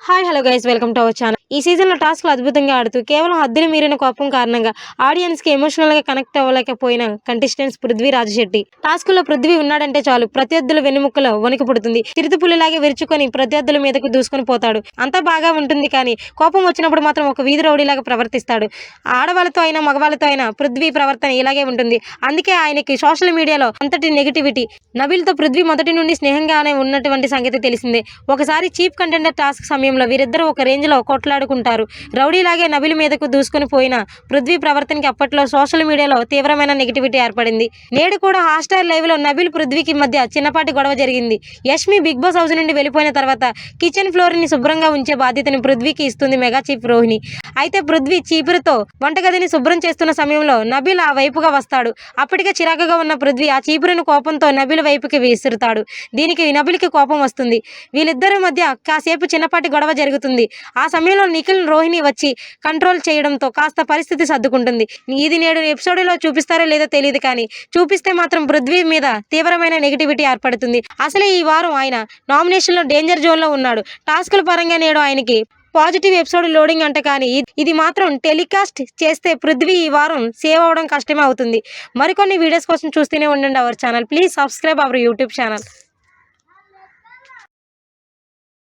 Hi hello guys welcome to our channel. ఈ సీజన్లో టాస్క్లు అద్భుతంగా ఆడుతూ కేవలం హద్దుని మీరిన కోపం కారణంగా ఆడియన్స్కి ఎమోషనల్గా కనెక్ట్ అవ్వలేకపోయిన కంటెస్టెంట్స్ పృథ్వీ రాజశెట్టి. టాస్క్లో పృథ్వీ ఉన్నాడంటే చాలు ప్రత్యర్థుల వెన్నుముక్కలో వణుకు పుడుతుంది. చిరుతపులిలాగే విరుచుకొని ప్రత్యర్థుల మీదకు దూసుకొని పోతాడు. అంతా బాగా ఉంటుంది కానీ కోపం వచ్చినప్పుడు మాత్రం ఒక వీధి రౌడీలాగా ప్రవర్తిస్తాడు. ఆడవాళ్ళతో అయినా మగవాళ్ళతో అయినా పృథ్వీ ప్రవర్తన ఇలాగే ఉంటుంది. అందుకే ఆయనకి సోషల్ మీడియాలో అంతటి నెగిటివిటీ. నబిల్తో పృథ్వీ మొదటి నుండి స్నేహంగానే ఉన్నటువంటి సంగతి తెలిసిందే. ఒకసారి చీఫ్ కంటెండర్ టాస్క్ సమయంలో వీరిద్దరూ ఒక రేంజ్లో కొట్లాడుకుంటారు. రౌడీలాగే నబిల్ మీదకు దూసుకొని పోయిన పృథ్వీ ప్రవర్తనకి అప్పట్లో సోషల్ మీడియాలో తీవ్రమైన నెగిటివిటీ ఏర్పడింది. నేడు కూడా హాట్‌స్టార్ లైవ్లో నబిల్ పృథ్వీకి మధ్య చిన్నపాటి గొడవ జరిగింది. యష్మి బిగ్ బాస్ హౌస్ నుండి వెళ్ళిపోయిన తర్వాత కిచెన్ ఫ్లోర్ని శుభ్రంగా ఉంచే బాధ్యతని పృథ్వీకి ఇస్తుంది మెగా చీఫ్ రోహిణి. అయితే పృథ్వీ చీపురుతో వంటగదిని శుభ్రం చేస్తున్న సమయంలో నబిల్ ఆ వైపుగా వస్తాడు. అప్పటికే చిరాకుగా ఉన్న పృథ్వీ ఆ చీపురుని కోపంతో నబిల్ వైపుకి విసురుతాడు. దీనికి నబిల్కి కోపం వస్తుంది. వీళ్ళిద్దరి మధ్య కాసేపు చిన్నపాటి గొడవ జరుగుతుంది. ఆ సమయంలో నిఖిల్ రోహిణి వచ్చి కంట్రోల్ చేయడంతో కాస్త పరిస్థితి సర్దుకుంటుంది. ఇది నేడు ఎపిసోడ్లో చూపిస్తారో లేదో తెలియదు కానీ చూపిస్తే మాత్రం పృథ్వీ మీద తీవ్రమైన నెగిటివిటీ ఏర్పడుతుంది. అసలే ఈ వారం ఆయన నామినేషన్లో డేంజర్ జోన్లో ఉన్నాడు. టాస్కుల పరంగా నేడు ఆయనకి పాజిటివ్ ఎపిసోడ్ లోడింగ్ అంట కానీ ఇది మాత్రం టెలికాస్ట్ చేస్తే పృథ్వీ ఈ వారం సేవ్ అవ్వడం కష్టమే అవుతుంది. మరికొన్ని వీడియోస్ కోసం చూస్తూనే ఉండండి our channel. Please subscribe our YouTube channel.